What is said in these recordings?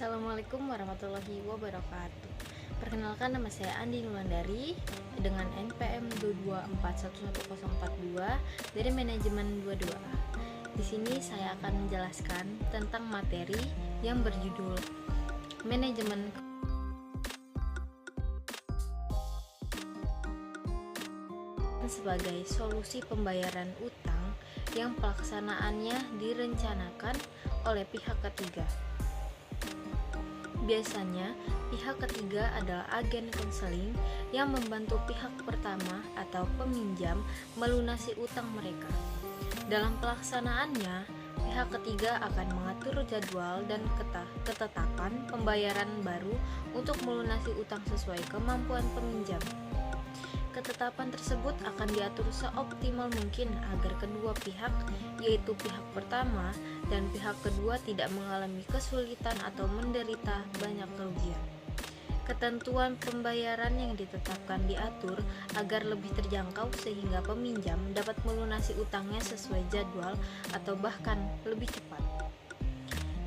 Assalamualaikum warahmatullahi wabarakatuh. Perkenalkan, nama saya Andi Nulandari dengan NPM 2241142 dari manajemen 22A. Di sini saya akan menjelaskan tentang materi yang berjudul manajemen sebagai solusi pembayaran utang yang pelaksanaannya direncanakan oleh pihak ketiga. Biasanya, pihak ketiga adalah agen konseling yang membantu pihak pertama atau peminjam melunasi utang mereka. Dalam pelaksanaannya, pihak ketiga akan mengatur jadwal dan ketetapan pembayaran baru untuk melunasi utang sesuai kemampuan peminjam. Ketetapan tersebut akan diatur seoptimal mungkin agar kedua pihak, yaitu pihak pertama dan pihak kedua, tidak mengalami kesulitan atau menderita banyak kerugian. Ketentuan pembayaran yang ditetapkan diatur agar lebih terjangkau sehingga peminjam dapat melunasi utangnya sesuai jadwal atau bahkan lebih cepat.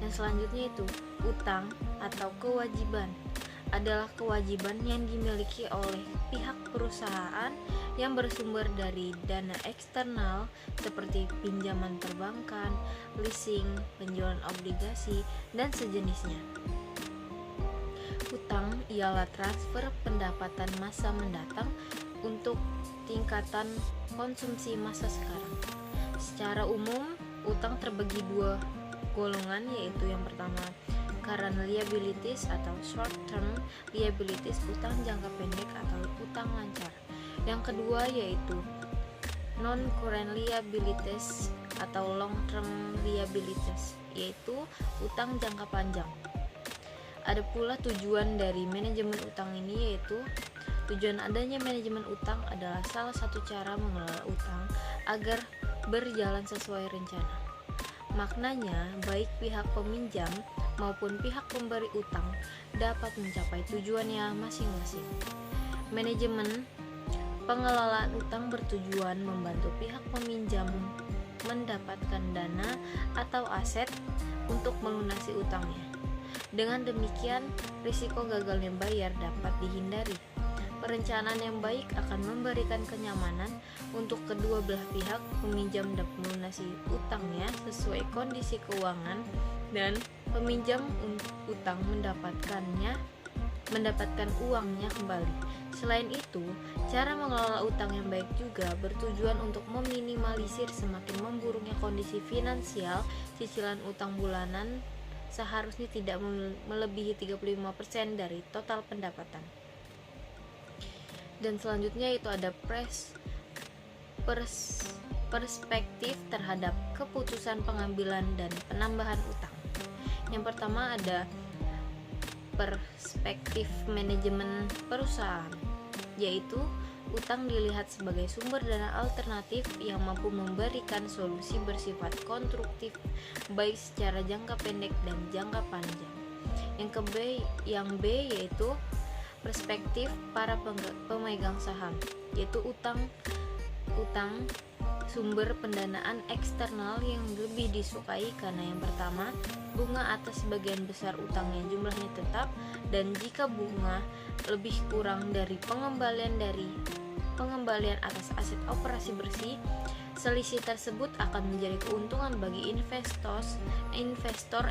Yang selanjutnya itu utang atau kewajiban adalah kewajiban yang dimiliki oleh pihak perusahaan yang bersumber dari dana eksternal seperti pinjaman perbankan, leasing, penjualan obligasi, dan sejenisnya. Utang ialah transfer pendapatan masa mendatang untuk tingkatan konsumsi masa sekarang. Secara umum, utang terbagi dua golongan, yaitu yang pertama current liabilities atau short term liabilities, utang jangka pendek atau utang lancar. Yang kedua yaitu non current liabilities atau long term liabilities, yaitu utang jangka panjang. Ada pula tujuan dari manajemen utang ini, yaitu tujuan adanya manajemen utang adalah salah satu cara mengelola utang agar berjalan sesuai rencana. Maknanya, baik pihak peminjam maupun pihak pemberi utang dapat mencapai tujuannya masing-masing. Manajemen pengelolaan utang bertujuan membantu pihak peminjam mendapatkan dana atau aset untuk melunasi utangnya. Dengan demikian, risiko gagalnya bayar dapat dihindari. Perencanaan yang baik akan memberikan kenyamanan untuk kedua belah pihak. Peminjam dapat melunasi utangnya sesuai kondisi keuangan dan peminjam utang mendapatkan uangnya kembali. Selain itu, cara mengelola utang yang baik juga bertujuan untuk meminimalisir semakin memburuknya kondisi finansial. Cicilan utang bulanan seharusnya tidak melebihi 35% dari total pendapatan. Dan selanjutnya itu ada perspektif terhadap keputusan pengambilan dan penambahan utang. Yang pertama ada perspektif manajemen perusahaan, yaitu utang dilihat sebagai sumber dana alternatif yang mampu memberikan solusi bersifat konstruktif baik secara jangka pendek dan jangka panjang. Yang B yaitu perspektif para pemegang saham, yaitu utang sumber pendanaan eksternal yang lebih disukai karena yang pertama, bunga atas sebagian besar utangnya jumlahnya tetap, dan jika bunga lebih kurang dari pengembalian atas aset operasi bersih, selisih tersebut akan menjadi keuntungan bagi investor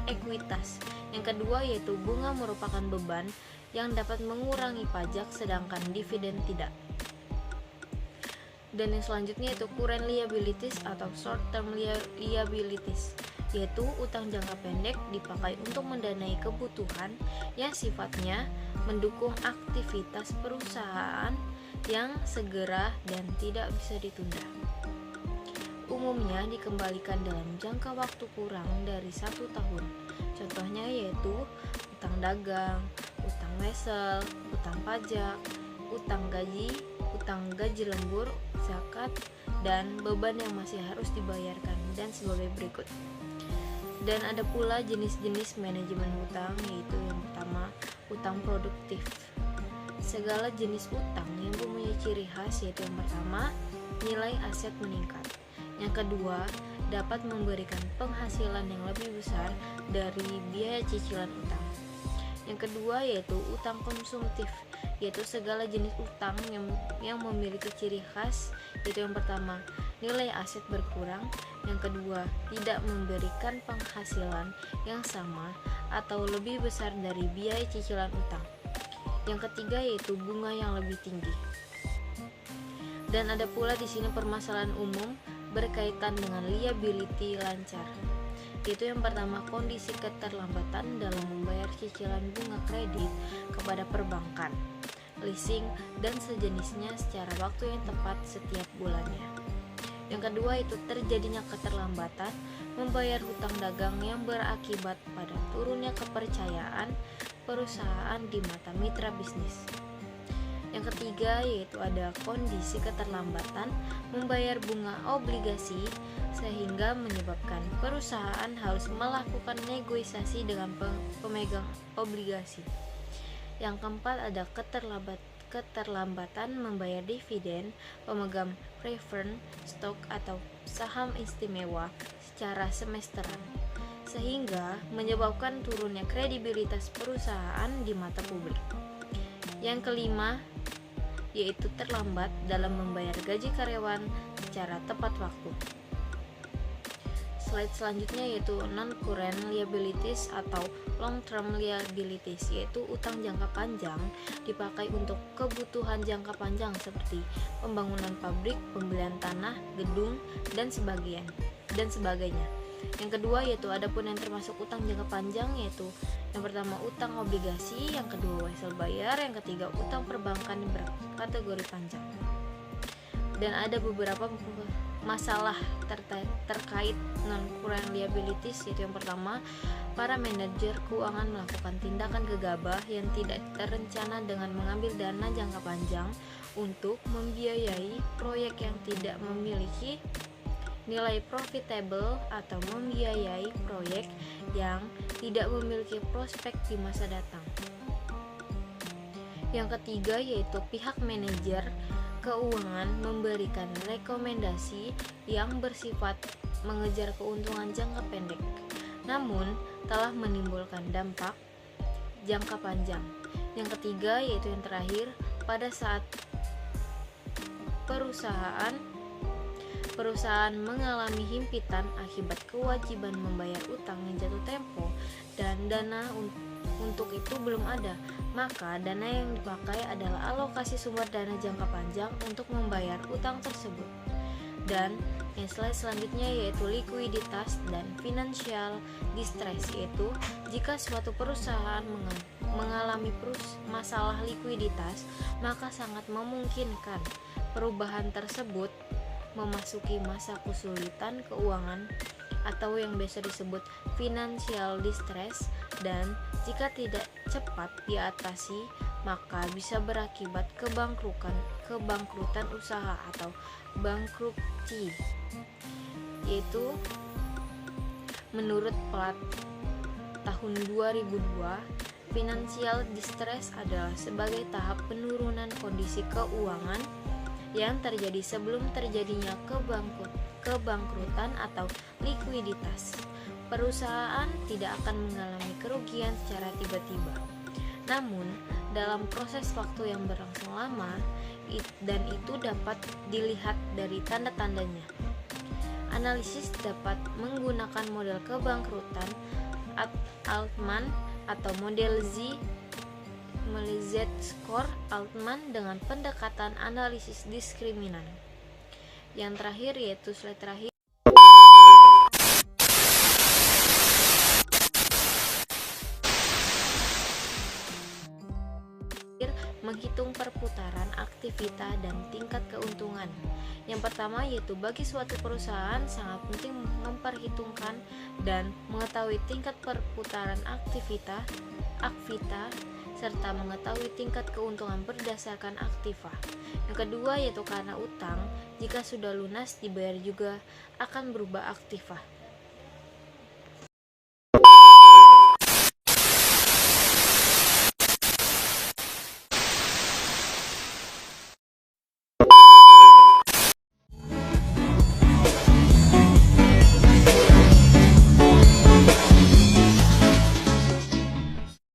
ekuitas. Yang kedua yaitu bunga merupakan beban yang dapat mengurangi pajak sedangkan dividen tidak. Dan yang selanjutnya yaitu current liabilities atau short term liabilities, yaitu utang jangka pendek dipakai untuk mendanai kebutuhan yang sifatnya mendukung aktivitas perusahaan yang segera dan tidak bisa ditunda. Umumnya dikembalikan dalam jangka waktu kurang dari 1 tahun. Contohnya yaitu utang dagang, utang wesel, utang pajak, utang gaji lembur, zakat, dan beban yang masih harus dibayarkan, dan sebagai berikut. Dan ada pula jenis-jenis manajemen utang, yaitu yang pertama utang produktif. Segala jenis utang yang mempunyai ciri khas, yaitu yang pertama nilai aset meningkat, yang kedua dapat memberikan penghasilan yang lebih besar dari biaya cicilan utang, Yang kedua yaitu utang konsumtif, yaitu segala jenis utang yang memiliki ciri khas, yaitu yang pertama nilai aset berkurang, yang kedua tidak memberikan penghasilan yang sama atau lebih besar dari biaya cicilan utang, yang ketiga yaitu bunga yang lebih tinggi. Dan ada pula di sini permasalahan umum berkaitan dengan liability lancar, yaitu yang pertama kondisi keterlambatan dalam membayar cicilan bunga kredit kepada perbankan, leasing, dan sejenisnya secara waktu yang tepat setiap bulannya. Yang kedua itu terjadinya keterlambatan membayar hutang dagang yang berakibat pada turunnya kepercayaan perusahaan di mata mitra bisnis. Yang ketiga yaitu ada kondisi keterlambatan membayar bunga obligasi sehingga menyebabkan perusahaan harus melakukan negosiasi dengan pemegang obligasi. Yang keempat ada keterlambatan membayar dividen pemegang preferred stock atau saham istimewa secara semesteran, sehingga menyebabkan turunnya kredibilitas perusahaan di mata publik. Yang kelima yaitu terlambat dalam membayar gaji karyawan secara tepat waktu. Slide selanjutnya yaitu non-current liabilities atau long-term liabilities, yaitu utang jangka panjang dipakai untuk kebutuhan jangka panjang seperti pembangunan pabrik, pembelian tanah, gedung, dan sebagainya. Yang kedua yaitu adapun yang termasuk utang jangka panjang, yaitu yang pertama utang obligasi, yang kedua wesel bayar, yang ketiga utang perbankan berkategori panjang. Dan ada beberapa masalah terkait non-current liabilities, yaitu yang pertama para manajer keuangan melakukan tindakan gegabah yang tidak terencana dengan mengambil dana jangka panjang untuk membiayai proyek yang tidak memiliki nilai profitable atau membiayai proyek yang tidak memiliki prospek di masa datang. Yang ketiga yaitu pihak manajer keuangan memberikan rekomendasi yang bersifat mengejar keuntungan jangka pendek, namun telah menimbulkan dampak jangka panjang. Yang ketiga yaitu yang terakhir, pada saat perusahaan mengalami himpitan akibat kewajiban membayar utang yang jatuh tempo dan dana untuk itu belum ada, maka dana yang dipakai adalah alokasi sumber dana jangka panjang untuk membayar utang tersebut. Dan yang slide selanjutnya yaitu likuiditas dan financial distress, yaitu jika suatu perusahaan mengalami masalah likuiditas, maka sangat memungkinkan perubahan tersebut memasuki masa kesulitan keuangan atau yang biasa disebut financial distress, dan jika tidak cepat diatasi maka bisa berakibat kebangkrutan usaha atau bankruptcy. Yaitu menurut Platt tahun 2002, financial distress adalah sebagai tahap penurunan kondisi keuangan yang terjadi sebelum terjadinya kebangkrutan atau likuiditas. Perusahaan tidak akan mengalami kerugian secara tiba-tiba, namun dalam proses waktu yang berlangsung lama, dan itu dapat dilihat dari tanda-tandanya. Analisis dapat menggunakan model kebangkrutan Altman atau model Z-score Altman dengan pendekatan analisis diskriminan. Yang terakhir yaitu slide terakhir, menghitung perputaran aktivitas dan tingkat keuntungan. Yang pertama yaitu bagi suatu perusahaan sangat penting memperhitungkan dan mengetahui tingkat perputaran aktivitas serta mengetahui tingkat keuntungan berdasarkan aktiva. Yang kedua yaitu karena utang jika sudah lunas dibayar juga akan berubah aktiva.